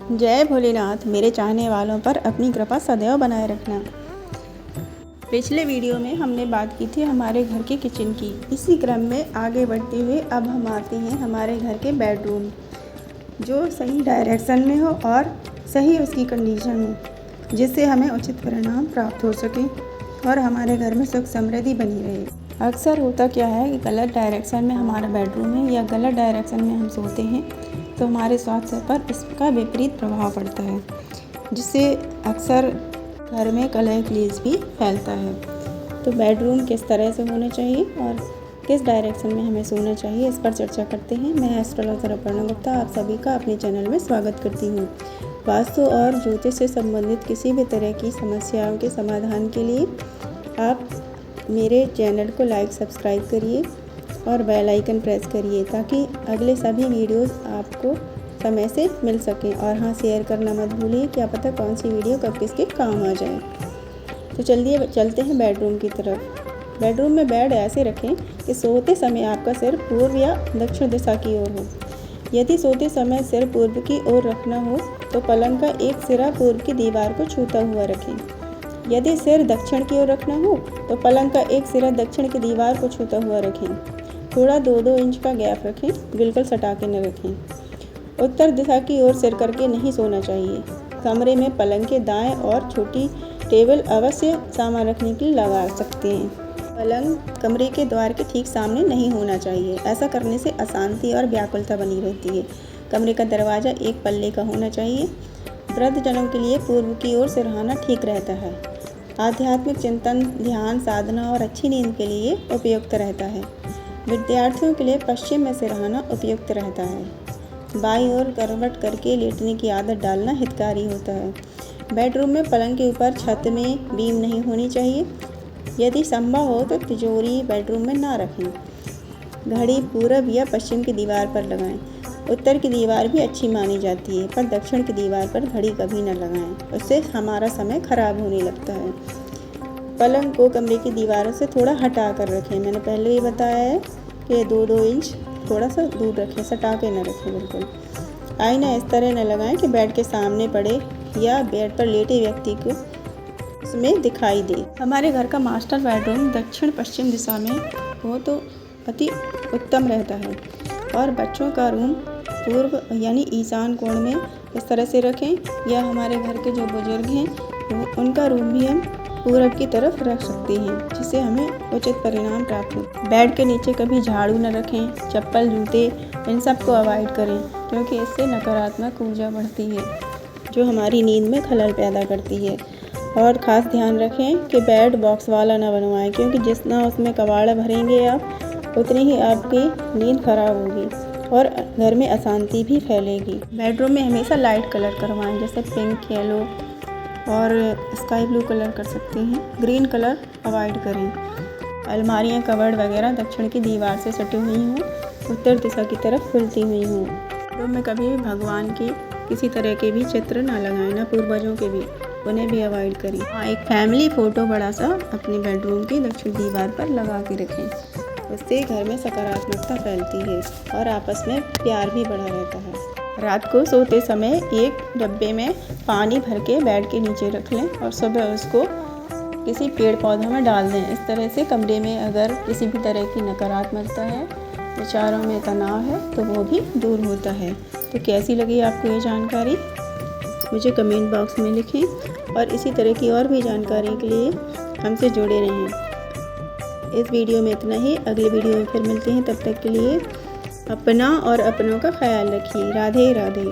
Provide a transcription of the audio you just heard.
जय भोलेनाथ। मेरे चाहने वालों पर अपनी कृपा सदैव बनाए रखना। पिछले वीडियो में हमने बात की थी हमारे घर के किचन की। इसी क्रम में आगे बढ़ते हुए अब हम आते हैं हमारे घर के बेडरूम, जो सही डायरेक्शन में हो और सही उसकी कंडीशन हो, जिससे हमें उचित परिणाम प्राप्त हो सके और हमारे घर में सुख समृद्धि बनी रहे। अक्सर होता क्या है कि गलत डायरेक्शन में हमारा बेडरूम है या गलत डायरेक्शन में हम सोते हैं तो हमारे स्वास्थ्य पर इसका विपरीत प्रभाव पड़ता है, जिससे अक्सर घर में कलह क्लेश भी फैलता है। तो बेडरूम किस तरह से होना चाहिए और किस डायरेक्शन में हमें सोना चाहिए, इस पर चर्चा करते हैं। मैं एस्ट्रोलॉजर अपर्णा गुप्ता आप सभी का अपने चैनल में स्वागत करती हूँ। वास्तु और ज्योतिष से संबंधित किसी भी तरह की समस्याओं के समाधान के लिए आप मेरे चैनल को लाइक सब्सक्राइब करिए और बेल आइकन प्रेस करिए ताकि अगले सभी वीडियोस आपको समय से मिल सकें। और हाँ, शेयर करना मत भूलिए, क्या पता कौन सी वीडियो कब किसके काम आ जाए। तो चलिए चलते हैं बेडरूम की तरफ। बेडरूम में बेड ऐसे रखें कि सोते समय आपका सिर पूर्व या दक्षिण दिशा की ओर हो। यदि सोते समय सिर पूर्व की ओर रखना हो तो पलंग का एक सिरा पूर्व की दीवार को छूता हुआ रखें। यदि सिर दक्षिण की ओर रखना हो तो पलंग का एक सिरा दक्षिण की दीवार को छूता हुआ रखें। थोड़ा 2-2 इंच का गैप रखें, बिल्कुल सटा के न रखें। उत्तर दिशा की ओर सिर करके नहीं सोना चाहिए। कमरे में पलंग के दाएं और छोटी टेबल अवश्य सामान रखने के लिए लगा सकते हैं। पलंग कमरे के द्वार के ठीक सामने नहीं होना चाहिए। ऐसा करने से अशांति और व्याकुलता बनी रहती है। कमरे का दरवाज़ा एक पल्ले का होना चाहिए। वृद्धजनों के लिए पूर्व की ओर सिरहाना ठीक रहता है। आध्यात्मिक चिंतन, ध्यान साधना और अच्छी नींद के लिए उपयुक्त रहता है। विद्यार्थियों के लिए पश्चिम में सिरहाना उपयुक्त रहता है। बाईं ओर करवट करके लेटने की आदत डालना हितकारी होता है। बेडरूम में पलंग के ऊपर छत में बीम नहीं होनी चाहिए। यदि संभव हो तो तिजोरी बेडरूम में ना रखें। घड़ी पूरब या पश्चिम की दीवार पर लगाएं। उत्तर की दीवार भी अच्छी मानी जाती है, पर दक्षिण की दीवार पर घड़ी कभी न लगाएं, उससे हमारा समय खराब होने लगता है। पलंग को कमरे की दीवारों से थोड़ा हटा कर रखें। मैंने पहले ही बताया है कि 2-2 इंच थोड़ा सा दूर रखें, सटा के न रखें बिल्कुल। आईना इस तरह न लगाएं कि बेड के सामने पड़े या बेड पर लेटे व्यक्ति को उसमें दिखाई दे। हमारे घर का मास्टर बेडरूम दक्षिण पश्चिम दिशा में हो तो अति उत्तम रहता है और बच्चों का रूम पूर्व यानी ईशान कोण में इस तरह से रखें, या हमारे घर के जो बुजुर्ग हैं उनका रूम भी हम पूरब की तरफ रख सकते हैं, जिससे हमें उचित परिणाम प्राप्त हो। बेड के नीचे कभी झाड़ू न रखें। चप्पल, जूते इन सब को अवॉइड करें, क्योंकि इससे नकारात्मक ऊर्जा बढ़ती है जो हमारी नींद में खलल पैदा करती है। और ख़ास ध्यान रखें कि बेड बॉक्स वाला ना बनवाएं, क्योंकि जितना उसमें कबाड़ भरेंगे आप उतनी ही आपकी नींद खराब होगी और घर में अशांति भी फैलेगी। बेडरूम में हमेशा लाइट कलर करवाएं, जैसे पिंक, येलो और स्काई ब्लू कलर कर सकते हैं। ग्रीन कलर अवॉइड करें। अलमारियाँ, कबर्ड वगैरह दक्षिण की दीवार से सटी हुई हों, उत्तर दिशा की तरफ खुलती हुई हों। रूम में कभी भी भगवान के किसी तरह के भी चित्र ना लगाएं, ना पूर्वजों के भी, उन्हें भी अवॉइड करें। हाँ, एक फैमिली फ़ोटो बड़ा सा अपने बेडरूम की दक्षिण दीवार पर लगा के रखें। उससे घर में सकारात्मकता फैलती है और आपस में प्यार भी बढ़ा रहता है। रात को सोते समय एक डब्बे में पानी भर के बेड के नीचे रख लें और सुबह उसको किसी पेड़ पौधों में डाल दें। इस तरह से कमरे में अगर किसी भी तरह की नकारात्मकता है, विचारों में तनाव है, तो वो भी दूर होता है। तो कैसी लगी आपको ये जानकारी, मुझे कमेंट बॉक्स में लिखें और इसी तरह की और भी जानकारी के लिए हमसे जुड़े रहें। इस वीडियो में इतना ही। अगले वीडियो में फिर मिलते हैं। तब तक के लिए अपना और अपनों का ख्याल रखिए। राधे राधे।